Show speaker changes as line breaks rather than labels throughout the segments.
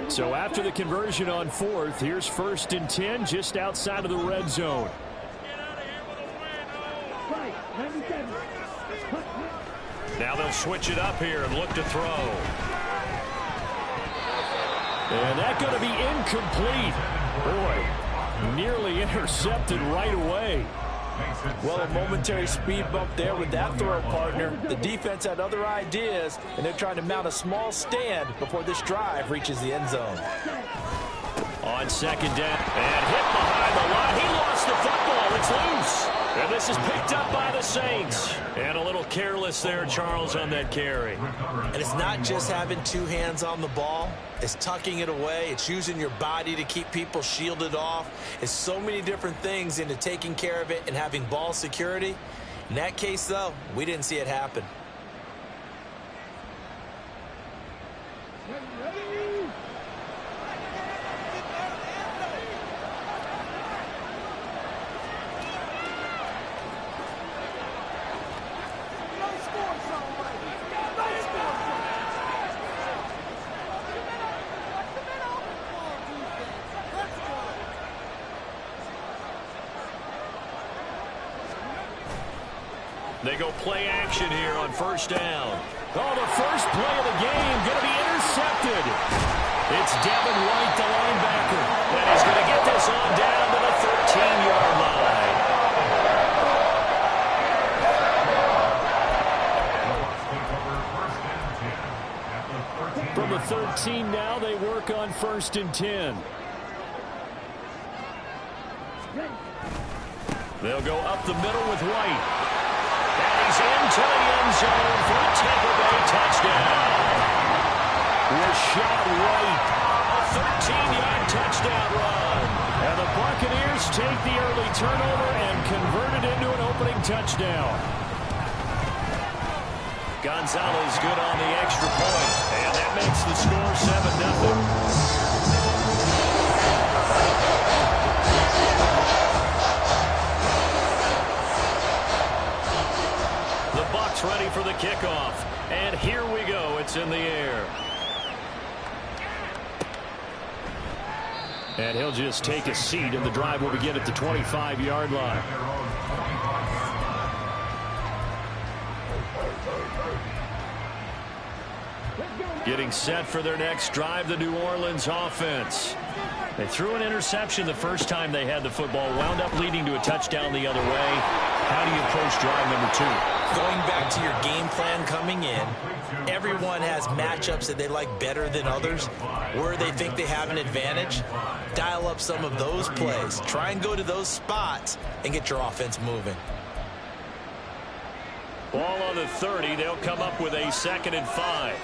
So after the conversion on fourth, here's 1st and 10 just outside of the red zone. Now they'll switch it up here and look to throw. And that's going to be incomplete. Boy, nearly intercepted right away.
Well, a momentary speed bump there with that throw, partner. The defense had other ideas, and they're trying to mount a small stand before this drive reaches the end zone.
On 2nd down, and hit behind the line. He lost the football. It's loose. And this is picked up by the Saints. And a little careless there, Charles, on that carry.
And it's not just having two hands on the ball. It's tucking it away. It's using your body to keep people shielded off. It's so many different things into taking care of it and having ball security. In that case, though, we didn't see it happen.
They go play action here on 1st down. Oh, the first play of the game going to be intercepted. It's Devin White, the linebacker. And he's going to get this on down to the 13-yard line. From the 13 now, they work on 1st and 10. They'll go up the middle with White. He's into the end zone for a Tampa Bay touchdown. Rashad White, a 13-yard touchdown run. And the Buccaneers take the early turnover and convert it into an opening touchdown. Gonzalez good on the extra point. And that makes the score 7-0. Ready for the kickoff. And here we go. It's in the air. And he'll just take a seat, and the drive will begin at the 25-yard line. Getting set for their next drive, the New Orleans offense. They threw an interception the first time they had the football, wound up leading to a touchdown the other way. How do you approach drive number 2?
Going back to your game plan coming in, everyone has matchups that they like better than others. Where they think they have an advantage, dial up some of those plays. Try and go to those spots and get your offense moving.
Ball on the 30. They'll come up with a 2nd and 5.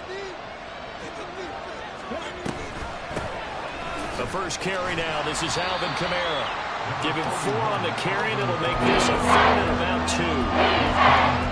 The first carry now. This is Alvin Kamara. Give him 4 on the carry, and it'll make this a 3rd and about 2.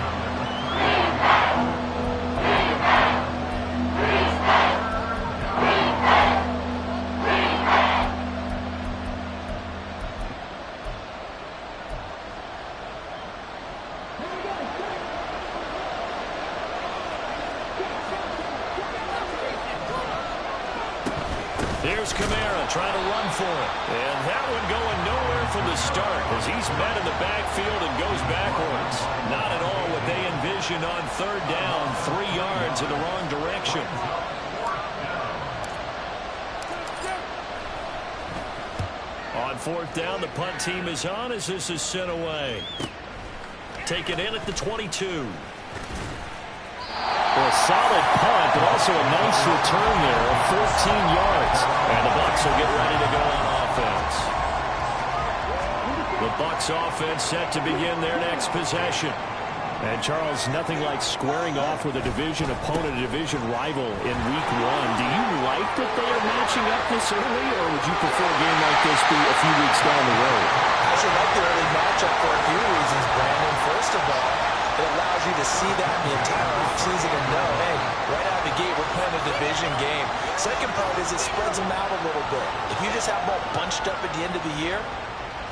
Here's Kamara trying to run for it. And that one going nowhere from the start as he's met in the backfield and goes backwards. Not at all what they envisioned on 3rd down. 3 yards in the wrong direction. On 4th down, the punt team is on as this is sent away. Take it in at the 22. Well, a solid punt, but also a nice return there of 14 yards. And the Bucs will get ready to go on offense. The Bucs offense set to begin their next possession. And, Charles, nothing like squaring off with a division opponent, a division rival in Week 1. Do you like that they are matching up this early, or would you prefer a game like this be a few weeks down the road?
I should like the early matchup for a few reasons, Brandon. First of all, it allows you to see that in the entire offseason and know, hey, right out of the gate, we're playing a division game. Second part is it spreads them out a little bit. If you just have them all bunched up at the end of the year,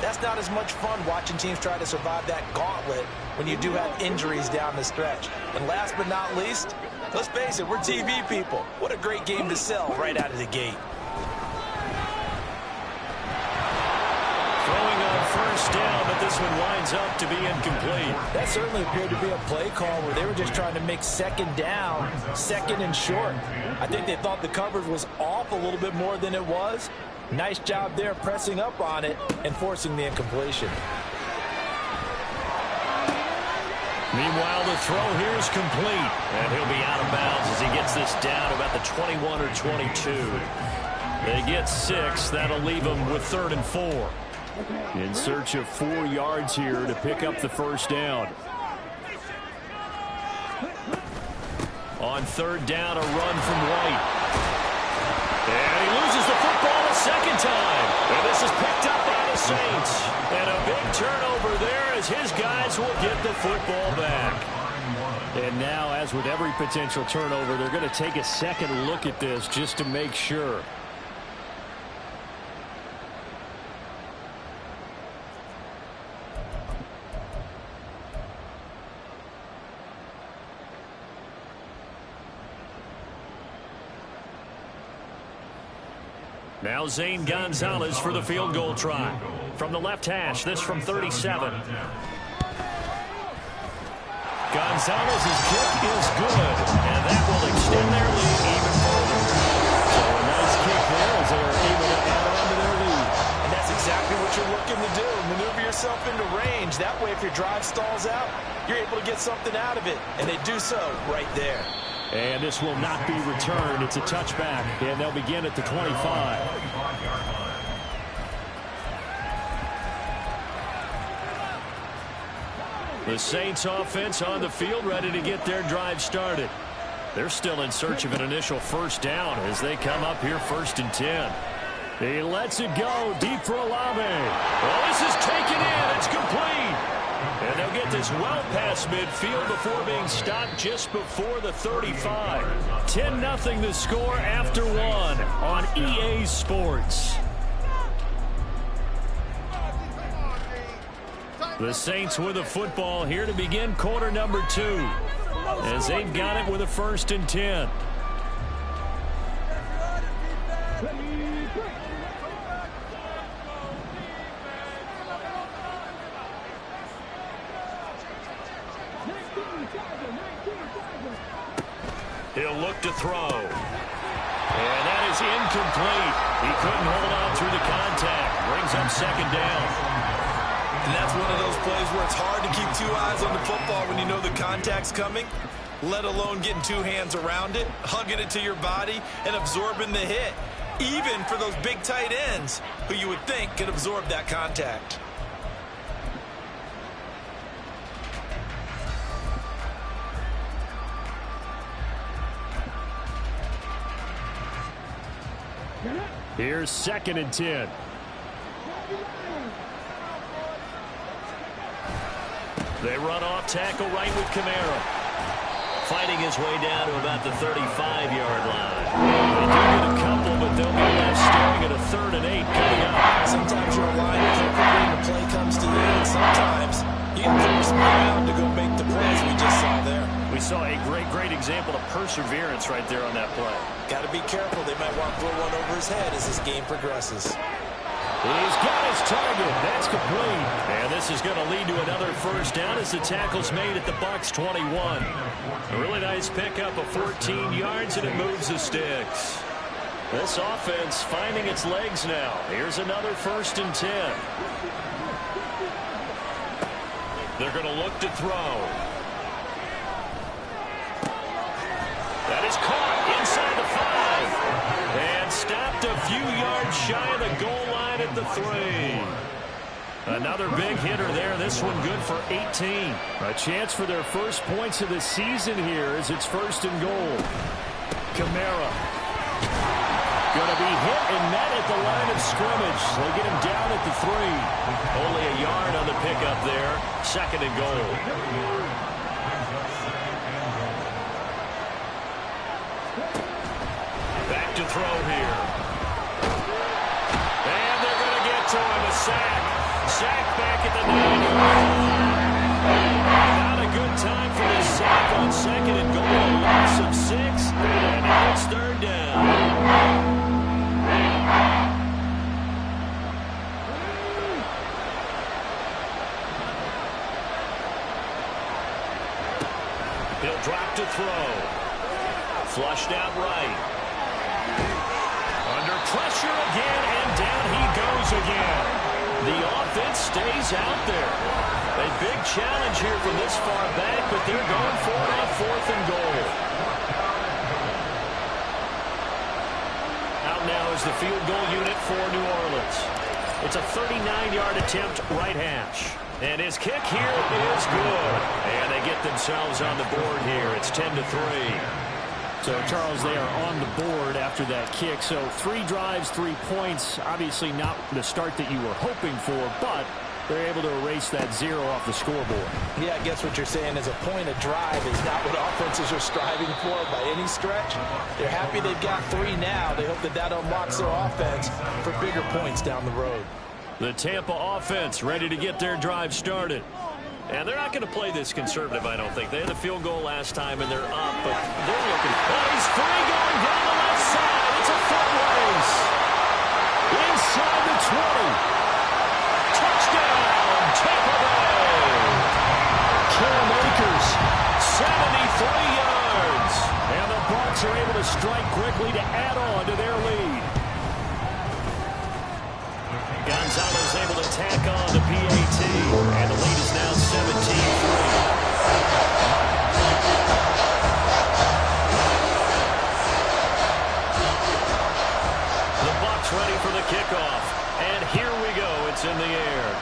that's not as much fun watching teams try to survive that gauntlet when you do have injuries down the stretch. And last but not least, let's face it, we're TV people. What a great game to sell right out of the gate.
first down, but this one winds up to be incomplete.
That certainly appeared to be a play call where they were just trying to make second down, second and short. I think they thought the coverage was off a little bit more than it was. Nice job there pressing up on it and forcing the incompletion.
Meanwhile, the throw here is complete, and he'll be out of bounds as he gets this down about the 21 or 22. They get 6. That'll leave them with 3rd and 4. In search of 4 yards here to pick up the first down. On 3rd down, a run from White. And he loses the football a second time. And this is picked up by the Saints. And a big turnover there as his guys will get the football back. And now, as with every potential turnover, they're going to take a second look at this just to make sure. Now Zane Gonzalez for the field goal try. From the left hash, this from 37. Gonzalez's kick is good, and that will extend their lead even further. So a nice kick there as they are able to add on to their lead.
And that's exactly what you're looking to do. Maneuver yourself into range. That way, if your drive stalls out, you're able to get something out of it. And they do so right there.
And this will not be returned. It's a touchback, and they'll begin at the 25. The Saints offense on the field, ready to get their drive started. They're still in search of an initial first down as they come up here 1st and 10. He lets it go deep for Olave. Well, this is taken in. It's complete. And they'll get this well past midfield before being stopped just before the 35. 10-0 the score after 1 on EA Sports. The Saints with the football here to begin quarter number 2. As they've got it with a 1st and 10. He'll look to throw. And that is incomplete. He couldn't hold on through the contact. Brings up 2nd down.
And that's one of those plays where it's hard to keep 2 eyes on the football when you know the contact's coming, let alone getting 2 hands around it, hugging it to your body, and absorbing the hit, even for those big tight ends who you would think could absorb that contact.
Here's 2nd and 10. They run off tackle right with Kamara. Fighting his way down to about the 35-yard line. They do get a couple, but they'll be left staring at a 3rd and 8 coming up.
Sometimes you're aligned perfectly and the play comes to you, and sometimes you get forced around to go make the plays we just saw there.
We saw a great example of perseverance right there on that play.
Got to be careful. They might want to throw one over his head as this game progresses.
He's got his target. That's complete. And this is going to lead to another first down as the tackle's made at the Bucs 21. A really nice pickup of 14 yards, and it moves the sticks. This offense finding its legs now. Here's another 1st and 10. They're going to look to throw. That is caught inside the 5. And stopped a few yards shy of the goal line at the 3. Another big hitter there. This one good for 18. A chance for their first points of the season here as it's 1st and goal. Kamara. Going to be hit and met at the line of scrimmage. They get him down at the 3. Only a yard on the pickup there. 2nd and goal. Back to throw here. And they're going to get to him. A sack. Sack back at the 9. Not a good time for this sack on 2nd and goal. A loss of 6. And now it's 3rd down. He'll drop to throw. Flushed out right. Under pressure again, and down he goes again. The offense stays out there. A big challenge here from this far back, but they're going for it on 4th and goal. Out now is the field goal unit for New Orleans. It's a 39-yard attempt, right hash. And his kick here is good. And they get themselves on the board here. It's 10-3. So, Charles, they are on the board after that kick. So 3 drives, 3 points. Obviously not the start that you were hoping for, but they're able to erase that 0 off the scoreboard.
Yeah, I guess what you're saying is a point of drive is not what offenses are striving for by any stretch. They're happy they've got 3 now. They hope that that unlocks their offense for bigger points down the road.
The Tampa offense ready to get their drive started. And they're not going to play this conservative, I don't think. They had a field goal last time, and they're up, but they're looking. Oh, he's free going down the left side. It's a foot race. Inside the 20. Touchdown, Tampa Bay. Cam Akers, 73 yards. And the Bucs are able to strike quickly to add on to their lead. Gonzalez able to tack on the PAT, and the lead is now 17-3. The Bucs ready for the kickoff, and here we go. It's in the air.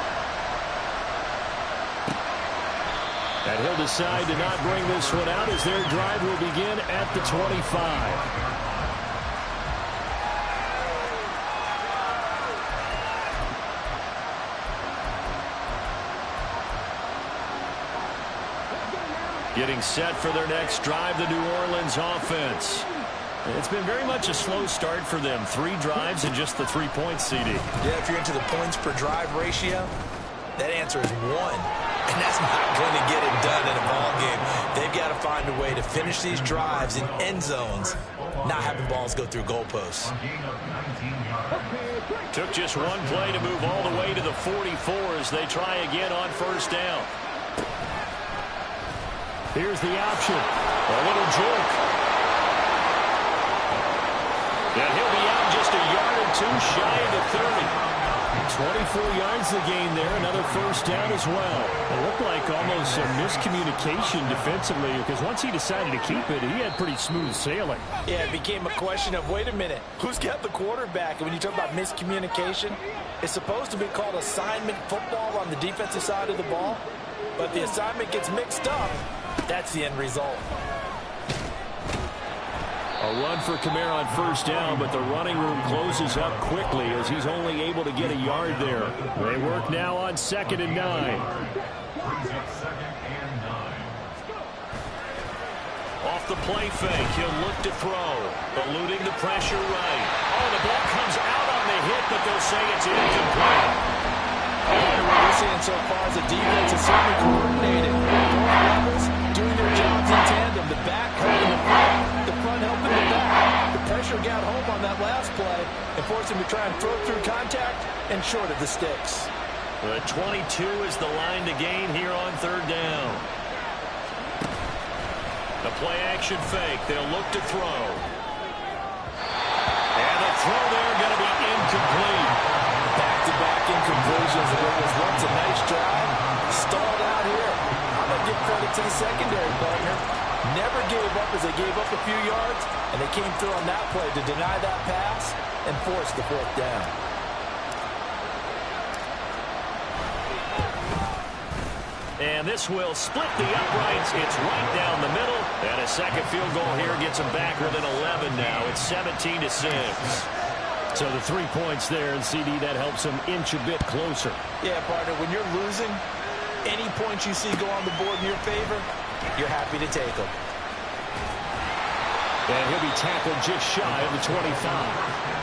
And he'll decide to not bring this one out as their drive will begin at the 25. Getting set for their next drive, the New Orleans offense. It's been very much a slow start for them. 3 drives and just the 3 points, CD.
Yeah, if you're into the points per drive ratio, that answer is 1. And that's not going to get it done in a ball game. They've got to find a way to finish these drives in end zones, not having balls go through goalposts.
Took just 1 play to move all the way to the 44 as they try again on 1st down. Here's the option. A little jerk. And he'll be out just a yard or 2 shy of the 30. 24 yards to gain there. Another 1st down as well. It looked like almost a miscommunication defensively because once he decided to keep it, he had pretty smooth sailing.
Yeah, it became a question of, wait a minute, who's got the quarterback? And when you talk about miscommunication, it's supposed to be called assignment football on the defensive side of the ball. But the assignment gets mixed up. That's the end result.
A run for Kamara on 1st down, but the running room closes up quickly as he's only able to get a yard there. They work now on 2nd and 9. Off the play fake, he'll look to throw. Eluding the pressure right. Oh, the ball comes out on the hit, but they'll say it's incomplete.
What we're seeing so far is the defense is certainly coordinated. Both levels doing their jobs in tandem. The back helping the front helping the back. The pressure got home on that last play and forced him to try and throw through contact and short of the sticks.
The 22 is the line to gain here on 3rd down. The play action fake. They'll look to throw. And the throw there going to be incomplete.
Back-to-back incompletions. It was once a nice drive. Stalled out here. I'm going to give credit to the secondary partner. Never gave up as they gave up a few yards, and they came through on that play to deny that pass and force the 4th down.
And this will split the uprights. It's right down the middle. And a second field goal here gets them back within 11 now. It's 17-6. So the 3 points there, and CD, that helps them inch a bit closer.
Yeah, partner, when you're losing, any points you see go on the board in your favor, you're happy to take them.
And he'll be tackled just shy of the 25.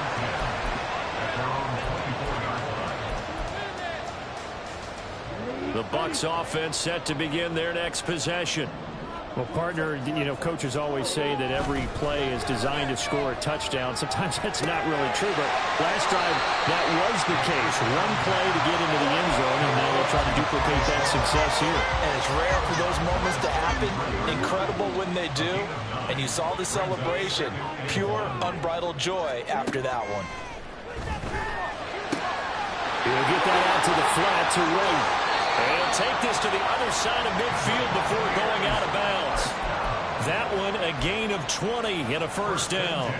The Bucs offense set to begin their next possession. Well, partner, coaches always say that every play is designed to score a touchdown. Sometimes that's not really true, but last drive, that was the case. One play to get into the end zone, and now they'll try to duplicate that success here.
And it's rare for those moments to happen. Incredible when they do. And you saw the celebration. Pure, unbridled joy after that one.
He'll get that out to the flat to Wade. And he'll take this to the other side of midfield before going out of bounds. That one a gain of 20 and a first down.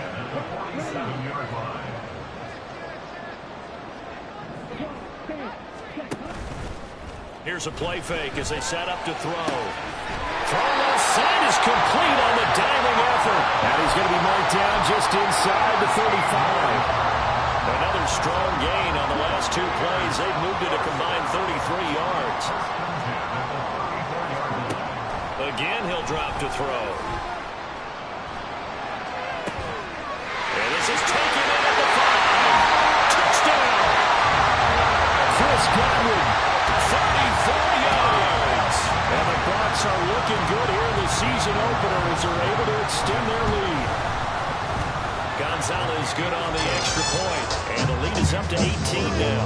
Here's a play fake as they set up to throw. Throw left side is complete on the diving effort. And he's going to be marked down just inside the 35. Another strong gain on the last two plays. They've moved it a combined 33 yards. Again, he'll drop to throw. And this is taken in at the 5. Touchdown! Chris Godwin, 34 yards. And the Bucs are looking good here in the season opener as they're able to extend their lead. Gonzalez good on the extra point, and the lead is up to 18 now.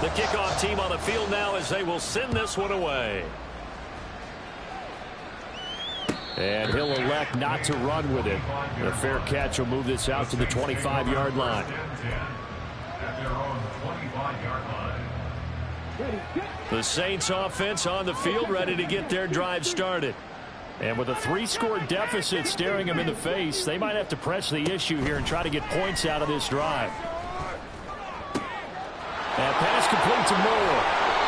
The kickoff team on the field now as they will send this one away. And he'll elect not to run with it. A fair catch will move this out to the 25-yard line. The Saints offense on the field ready to get their drive started. And with a 3-score deficit staring them in the face, they might have to press the issue here and try to get points out of this drive. And pass complete to Moore.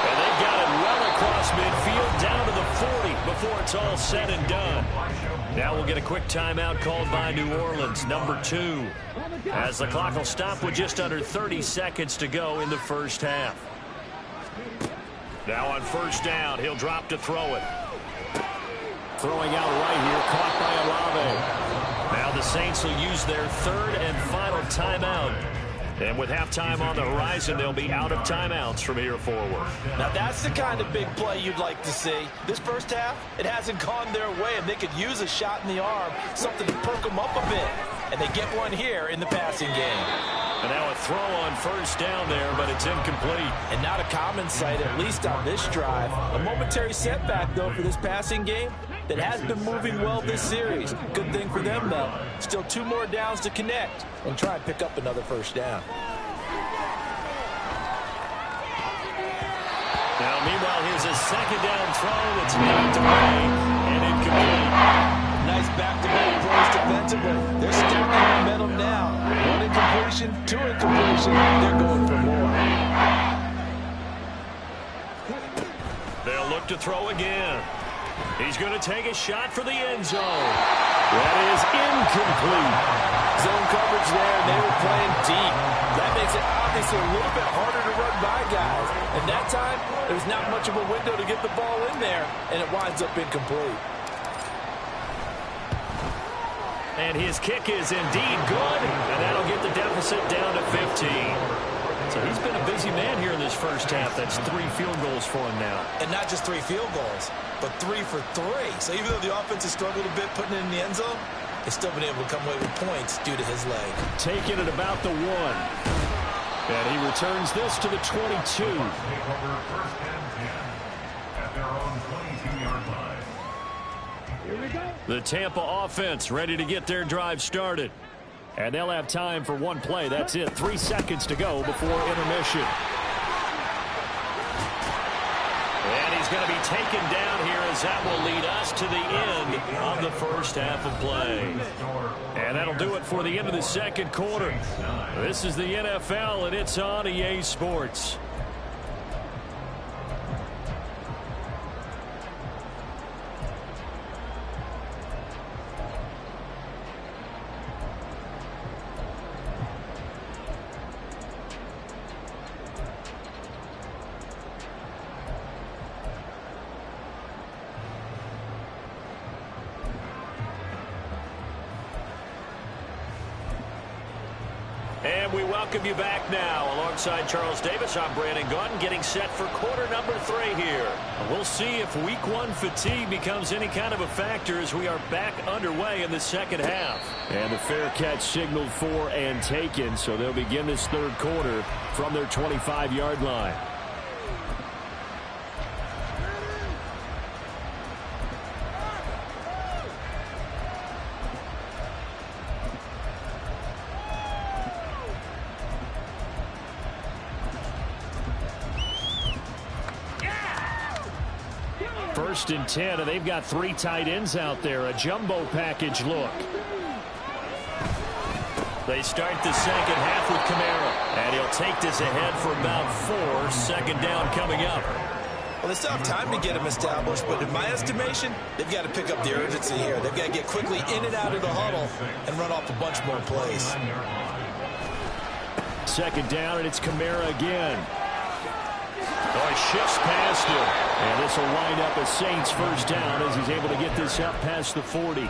And they've got it well across midfield down to the 40 before it's all said and done. Now we'll get a quick timeout called by New Orleans, number 2. As the clock will stop with just under 30 seconds to go in the first half. Now on first down, he'll drop to throw it. Throwing out right here, caught by Olave. Now the Saints will use their third and final timeout. And with halftime on the horizon, they'll be out of timeouts from here forward.
Now that's the kind of big play you'd like to see. This first half, it hasn't gone their way, and they could use a shot in the arm, something to perk them up a bit. And they get one here in the passing game.
And now a throw on first down there, but it's incomplete.
And not a common sight, at least on this drive. A momentary setback, though, for this passing game that has been moving well this series. Good thing for them, though. Still 2 more downs to connect and try and pick up another first down.
Now, meanwhile, here's a second down throw that's knocked away and incomplete.
Nice back-to-back plays defensively. They're stacking momentum now. 1 incompletion, 2 incompletion. They're going for more.
They'll look to throw again. He's going to take a shot for the end zone. That is incomplete.
Zone coverage there, and they were playing deep. That makes it obviously a little bit harder to run by guys. And that time, there was not much of a window to get the ball in there, and it winds up incomplete.
And his kick is indeed good, and that'll get the deficit down to 15. So he's been a busy man here in this first half. That's 3 field goals for him now.
And not just 3 field goals, but 3 for 3. So even though the offense has struggled a bit putting it in the end zone, they've still been able to come away with points due to his leg.
Taking it about the 1. And he returns this to the 22. The Tampa offense ready to get their drive started. And they'll have time for 1 play. That's it. 3 seconds to go before intermission. And he's going to be taken down here as that will lead us to the end of the first half of play. And that'll do it for the end of the second quarter. This is the NFL, and it's on EA Sports. And we welcome you back now. Alongside Charles Davis, I'm Brandon Gaudin, getting set for quarter number 3 here. We'll see if week 1 fatigue becomes any kind of a factor as we are back underway in the second half. And the fair catch signaled for and taken, so they'll begin this third quarter from their 25-yard line. First and 10, and they've got 3 tight ends out there. A jumbo package look. They start the second half with Kamara, and he'll take this ahead for about 4. Second down coming up.
Well, they still have time to get him established, but in my estimation, they've got to pick up the urgency here. They've got to get quickly in and out of the huddle and run off a bunch more plays.
Second down, and it's Kamara again. Oh, he shifts past him. And this will wind up a Saints first down as he's able to get this up past the 40.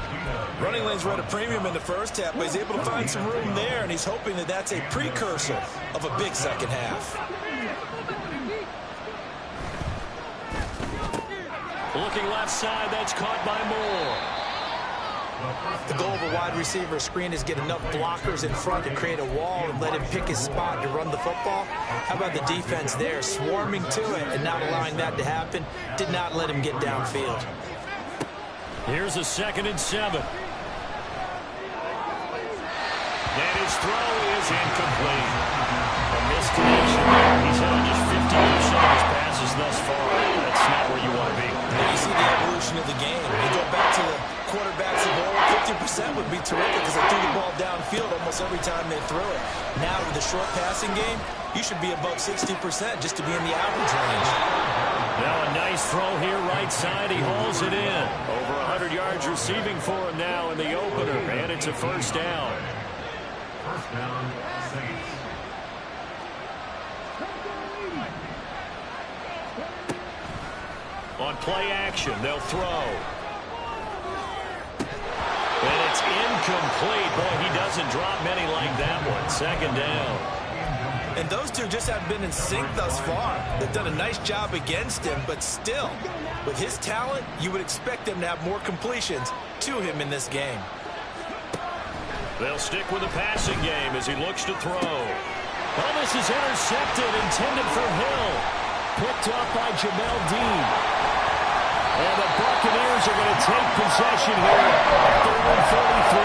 Running lanes were at a premium in the first half, but he's able to find some room there, and he's hoping that that's a precursor of a big second half.
Looking left side, that's caught by Moore.
The goal of a wide receiver screen is get enough blockers in front to create a wall and let him pick his spot to run the football. How about the defense there, swarming to it and not allowing that to happen? Did not let him get downfield.
Here's a 2nd and 7. And his throw is incomplete. A missed connection there. He's had just 50% of his passes thus far. That's not where you want to be.
And you see the evolution of the game. You go back to the quarterbacks of old, 50% would be terrific because they threw the ball downfield almost every time they threw it. Now with the short passing game, you should be above 60% just to be in the average range.
Now a nice throw here right side. He hauls it in. Over 100 yards receiving for him now in the opener. And it's a first down.
First down, Saints.
On play action, they'll throw. And it's incomplete. Boy, he doesn't drop many like that one. Second down.
And those two just haven't been in sync thus far. They've done a nice job against him, but still, with his talent, you would expect them to have more completions to him in this game.
They'll stick with the passing game as he looks to throw. Well, this is intercepted, intended for Hill. Picked up by Jamel Dean. And the Buccaneers are going to take possession here at their 143.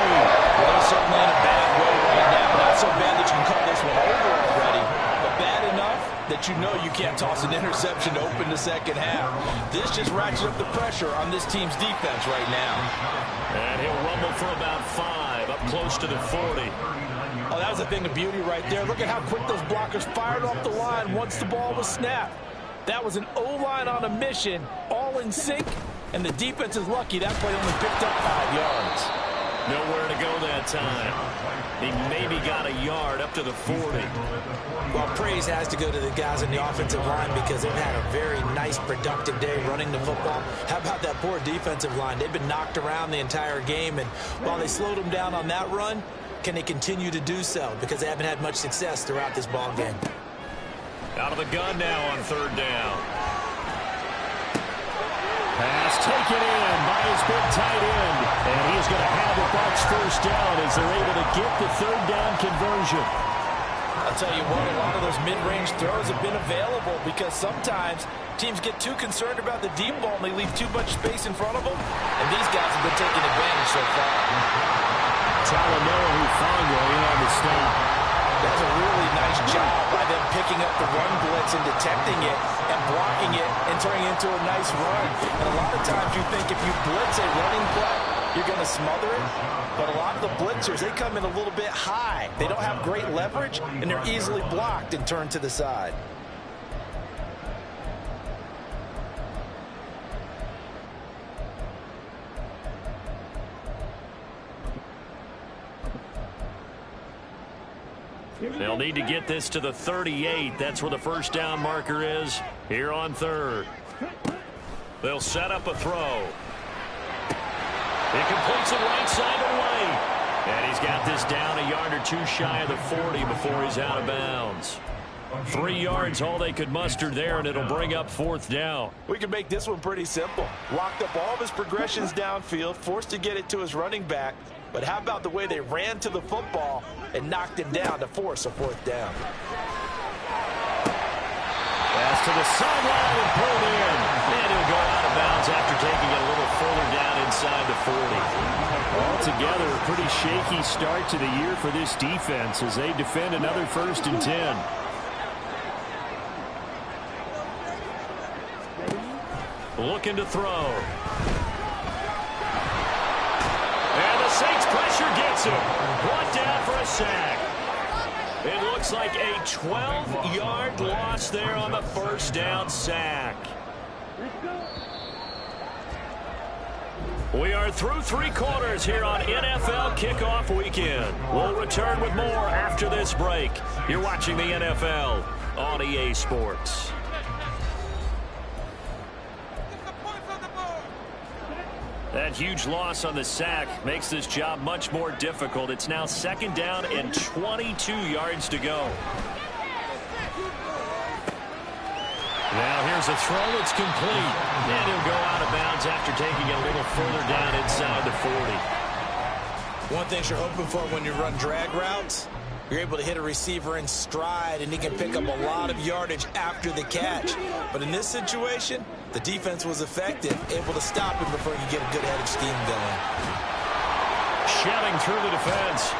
Well, they're certainly in a bad way right now. Not so bad that you can call this one over already, but bad enough that you know you can't toss an interception to open the second half. This just ratchets up the pressure on this team's defense right now.
And he'll rumble for about 5, up close to the 40.
Oh, that was a thing of beauty right there. Look at how quick those blockers fired off the line once the ball was snapped. That was an O-line on a mission, all in sync, and the defense is lucky that play only picked up 5 yards.
Nowhere to go that time. He maybe got a yard up to the 40.
Well, praise has to go to the guys on the offensive line because they've had a very nice, productive day running the football. How about that poor defensive line? They've been knocked around the entire game, and while they slowed them down on that run, can they continue to do so? Because they haven't had much success throughout this ball game.
Out of the gun now on 3rd down. Pass taken in by his big tight end. And he's going to have the Bucs first down as they're able to get the 3rd down conversion.
I'll tell you what, a lot of those mid-range throws have been available because sometimes teams get too concerned about the deep ball and they leave too much space in front of them. And these guys have been taking advantage so far.
Talanoa Hufanga in on the stop.
That's a really nice job by them picking up the run blitz and detecting it and blocking it and turning it into a nice run. And a lot of times you think if you blitz a running play, you're going to smother it. But a lot of the blitzers, they come in a little bit high. They don't have great leverage, and they're easily blocked and turned to the side.
They'll need to get this to the 38. That's where the first down marker is here on 3rd. They'll set up a throw. He completes it right side away. And he's got this down a yard or two shy of the 40 before he's out of bounds. 3 yards, all they could muster there, and it'll bring up 4th down.
We can make this one pretty simple. Locked up all of his progressions downfield, forced to get it to his running back. But how about the way they ran to the football and knocked him down to force a 4th down?
Pass to the sideline and pulled in. And he'll go out of bounds after taking it a little further down inside the 40. Altogether, a pretty shaky start to the year for this defense as they defend another 1st and 10. Looking to throw. And the Saints pressure gets him. 1 down for a sack. It looks like a 12-yard loss there on the 1st down sack. We are through 3 quarters here on NFL Kickoff Weekend. We'll return with more after this break. You're watching the NFL on EA Sports. That huge loss on the sack makes this job much more difficult. It's now 2nd down and 22 yards to go. Now here's a throw. It's complete. And he'll go out of bounds after taking it a little further down inside the 40.
One thing you're hoping for when you run drag routes, you're able to hit a receiver in stride, and he can pick up a lot of yardage after the catch. But in this situation, the defense was effective, able to stop him before he could get a good head of steam going.
Shelling through the defense.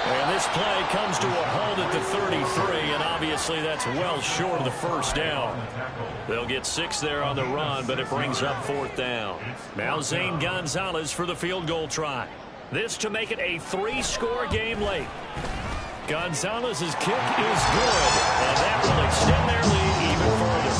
And this play comes to a halt at the 33, and obviously that's well short of the 1st down. They'll get 6 there on the run, but it brings up 4th down. Now Zane Gonzalez for the field goal try. This to make it a 3-score game late. Gonzalez's kick is good, and that will extend their lead even further.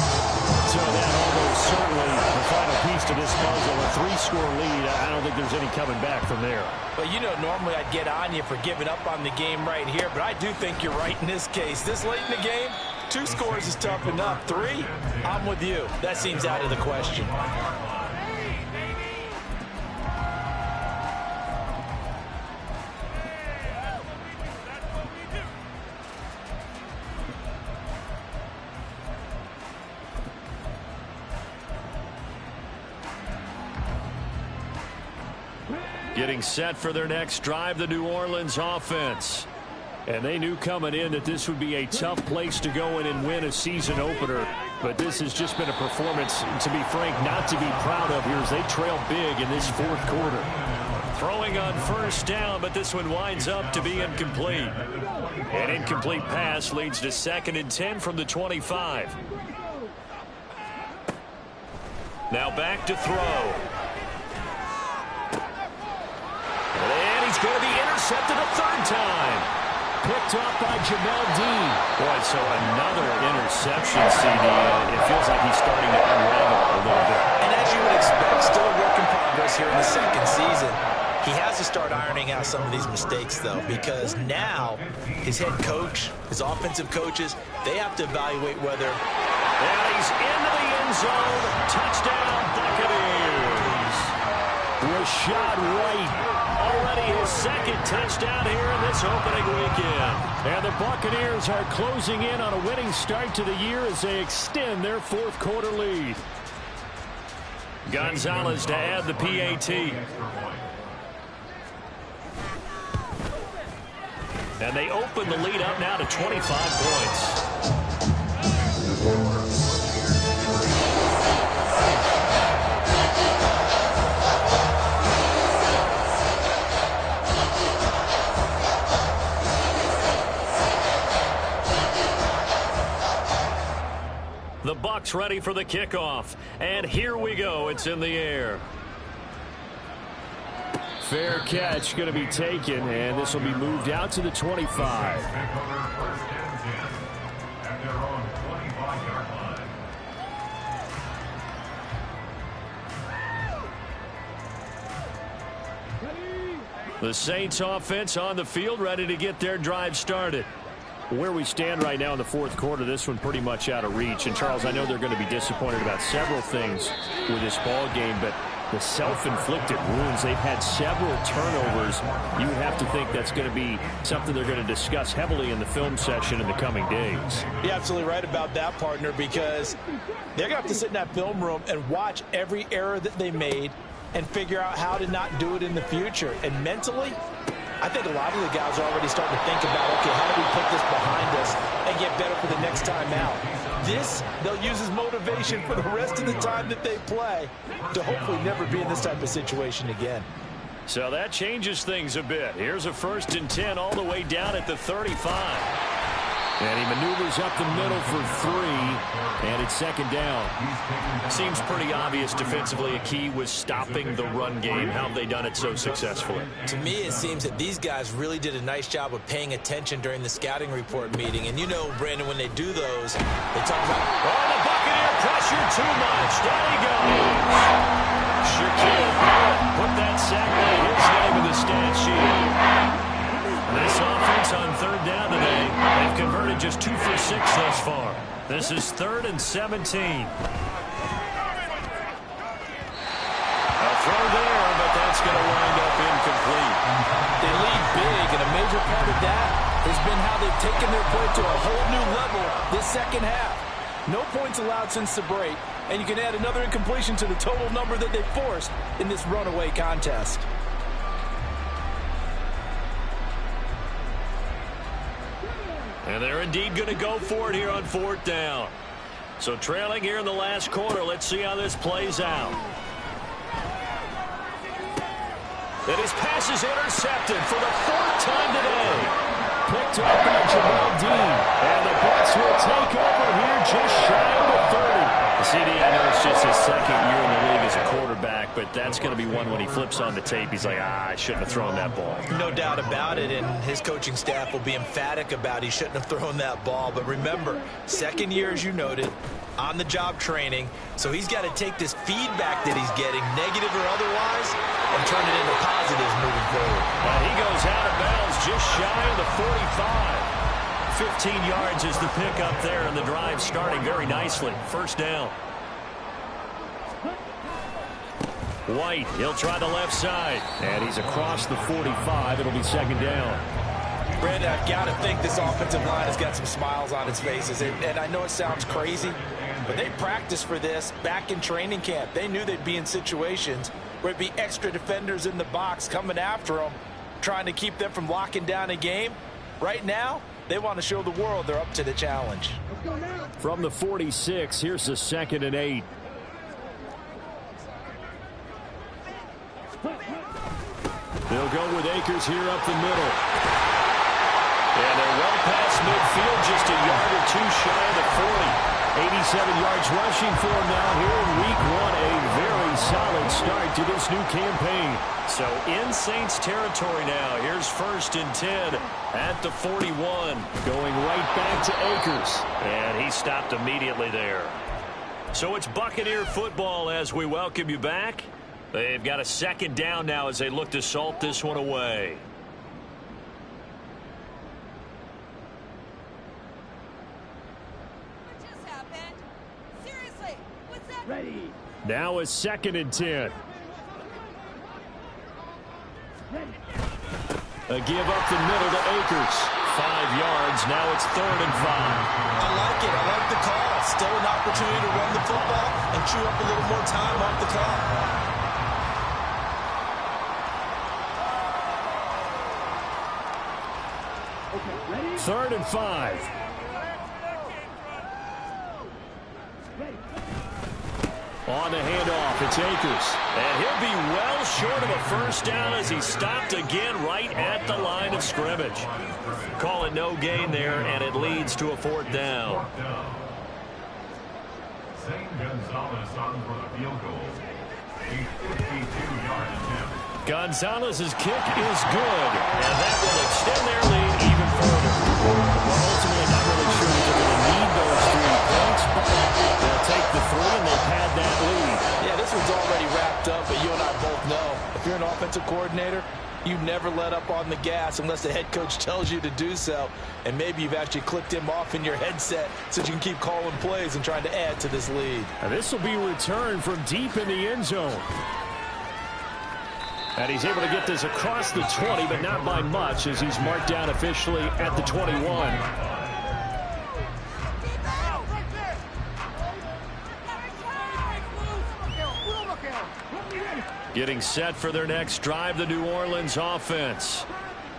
So that almost certainly the final piece to this puzzle, a 3-score lead. I don't think there's any coming back from there.
Well, you know, normally I'd get on you for giving up on the game right here, but I do think you're right in this case. This late in the game, 2 scores is tough enough. 3, I'm with you. That seems out of the question.
Getting set for their next drive, the New Orleans offense. And they knew coming in that this would be a tough place to go in and win a season opener. But this has just been a performance, to be frank, not to be proud of here as they trail big in this 4th quarter. Throwing on 1st down, but this one winds up to be incomplete. An incomplete pass leads to 2nd and 10 from the 25. Now back to throw. And he's going to be intercepted a 3rd time. Picked off by Jamel Dean. Boy, so another interception, CD. It feels like he's starting to unravel a little bit.
And as you would expect, still a work in progress here in the 2nd season. He has to start ironing out some of these mistakes, though, because now his head coach, his offensive coaches, they have to evaluate whether...
And he's into the end zone. Touchdown, Buccaneers. Rashad White. Already his 2nd touchdown here in this opening weekend. And the Buccaneers are closing in on a winning start to the year as they extend their 4th quarter lead. Gonzalez to add the PAT. And they open the lead up now to 25 points. The Bucs ready for the kickoff. And here we go. It's in the air. Fair catch going to be taken, and this will be moved out to the 25. The Saints offense on the field, ready to get their drive started. Where we stand right now in the 4th quarter, this one pretty much out of reach. And, Charles, I know they're going to be disappointed about several things with this ball game, but The self-inflicted wounds. They've had several turnovers. You would have to think that's going to be something they're going to discuss heavily in the film session in the coming days.
You're absolutely right about that, partner, because they're going to have to sit in that film room and watch every error that they made and figure out how to not do it in the future. And mentally, I think a lot of the guys are already starting to think about, okay, how do we put this behind us and get better for the next time out? This, they'll use as motivation for the rest of the time that they play to hopefully never be in this type of situation again.
So that changes things a bit. Here's a 1st and 10 all the way down at the 35. And he maneuvers up the middle for 3, and it's 2nd down. Seems pretty obvious defensively a key was stopping the run game. How have they done it so successfully?
To me, it seems that these guys really did a nice job of paying attention during the scouting report meeting. And you know, Brandon, when they do those, they talk about,
oh, the Buccaneer pressure too much. Down he goes. Shaquille put that sack by his name in the stat sheet. This offense on 3rd down today, they've converted just 2 for 6 thus far. This is 3rd and 17. A throw there, but that's going to wind up incomplete.
They lead big, and a major part of that has been how they've taken their play to a whole new level this second half. No points allowed since the break, and you can add another incompletion to the total number that they forced in this runaway contest.
And they're indeed going to go for it here on 4th down. So trailing here in the last quarter. Let's see how this plays out. And his pass is intercepted for the 4th time today. Picked up by Jamel Dean. And the Bucs will take over here just shy of the 30. CD, I know it's just his 2nd year in the league as a quarterback, but that's going to be one when he flips on the tape. He's like, I shouldn't have thrown that ball.
No doubt about it, and his coaching staff will be emphatic about he shouldn't have thrown that ball. But remember, 2nd year, as you noted, on-the-job training, so he's got to take this feedback that he's getting, negative or otherwise, and turn it into positives moving forward.
And he goes out of bounds just shy of the 45. 15 yards is the pickup there, and the drive starting very nicely. 1st down. White, he'll try the left side. And he's across the 45. It'll be 2nd down.
Brandon, I've got to think this offensive line has got some smiles on its faces. And I know it sounds crazy, but they practiced for this back in training camp. They knew they'd be in situations where it'd be extra defenders in the box coming after them, trying to keep them from locking down a game. Right now, they want to show the world they're up to the challenge.
From the 46, here's the 2nd and 8. They'll go with Akers here up the middle. And they're well past midfield, just a yard or 2 shy of the 40. 87 yards rushing for him now here in week 1. A very solid start to this new campaign. So in Saints territory now. Here's 1st and 10 at the 41. Going right back to Akers. And he stopped immediately there. So it's Buccaneer football as we welcome you back. They've got a 2nd down now as they look to salt this one away.
Ready.
Now a 2nd and 10. A give up the middle to Akers. 5 yards. Now it's 3rd and 5.
I like it. I like the call. Still an opportunity to run the football and chew up a little more time off the clock.
3rd and 5. On the handoff, it's Akers. And he'll be well short of a 1st down as he stopped again right at the line of scrimmage. Call it no gain there, and it leads to a 4th down.
St. Gonzalez on for the field goal. A 52-yard attempt.
Gonzalez's kick is good, and that will extend their lead even further. Well, ultimately, not really sure that they're going to need those 3 points, but they'll take the 3, and they've had that lead.
Yeah, this one's already wrapped up, but you and I both know if you're an offensive coordinator, you never let up on the gas unless the head coach tells you to do so. And maybe you've actually clicked him off in your headset so you can keep calling plays and trying to add to this lead.
And this will be returned from deep in the end zone. And he's able to get this across the 20, but not by much, as he's marked down officially at the 21. Getting set for their next drive, the New Orleans offense.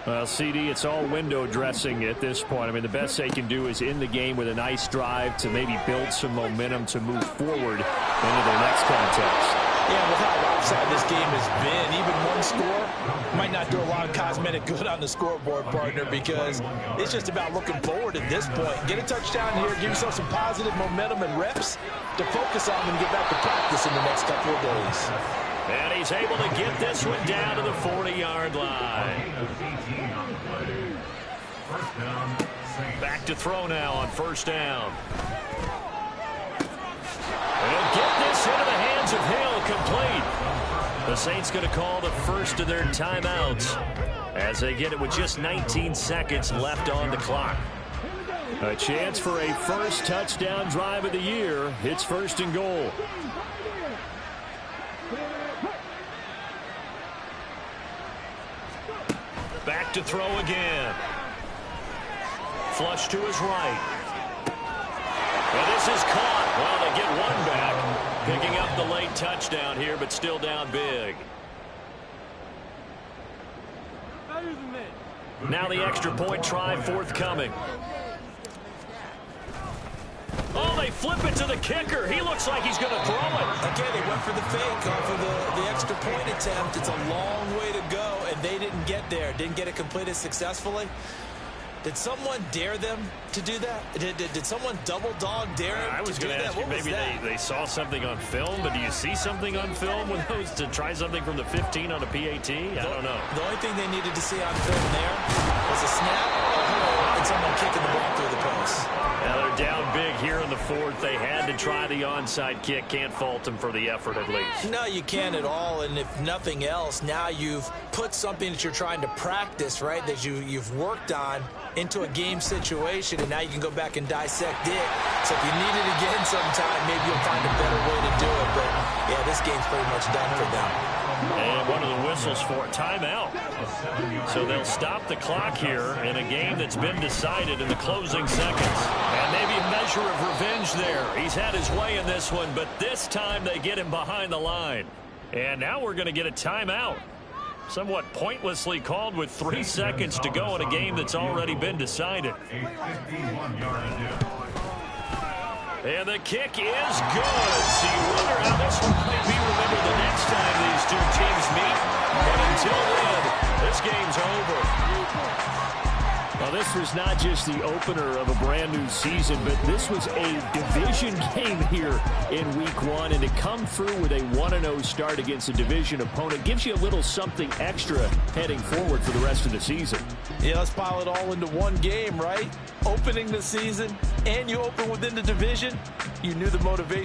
Well, CD, it's all window dressing at this point. I mean, the best they can do is in the game with a nice drive to maybe build some momentum to move forward into their next contest.
Yeah, with how lopsided this game has been, even one score might not do a lot of cosmetic good on the scoreboard, partner, because it's just about looking forward at this point. Get a touchdown here, give yourself some positive momentum and reps to focus on and get back to practice in the next couple of days.
And he's able to get this one down to the 40-yard line. Back to throw now on first down. And get this into the hands of Hill, complete. The Saints going to call the first of their timeouts as they get it with just 19 seconds left on the clock. A chance for a first touchdown drive of the year. It's first and goal. Back to throw again. Flush to his right. And this is caught. Well, they get one back. Picking up the late touchdown here, but still down big. Now the extra point try forthcoming. Oh, they flip it to the kicker. He looks like he's going to throw it.
Again, they went for the fake off of the extra point attempt. It's a long way to go, and they didn't get there. Didn't get it completed successfully. Did someone dare them to do that? Did someone double dog dare him?
I was going to ask you, maybe they saw something on film, but do you see something on film with those to try something from the 15 on a PAT? I don't know.
The only thing they needed to see on film there was a snap, a hole, and someone kicking the ball through the post.
Now they're down big here in the fourth. They had to try the onside kick. Can't fault them for the effort at least.
No, you can't at all. And if nothing else, now you've put something that you're trying to practice, right, that you've worked on into a game situation, and now you can go back and dissect it. So if you need it again sometime, maybe you'll find a better way to do it. But, yeah, this game's pretty much done for them.
And one of the whistles for a timeout. So they'll stop the clock here in a game that's been decided in the closing seconds. And maybe a measure of revenge there. He's had his way in this one, but this time they get him behind the line. And now we're going to get a timeout. Somewhat pointlessly called with 3 seconds to go in a game that's already been decided. And the kick is good. So you wonder how this one might be remembered the next time these two teams meet. But until then, this game's over. Well, this was not just the opener of a brand new season, but this was a division game here in week one. And to come through with a 1-0 start against a division opponent gives you a little something extra heading forward for the rest of the season.
Yeah, let's pile it all into one game, right? Opening the season, and you open within the division. You knew the motivation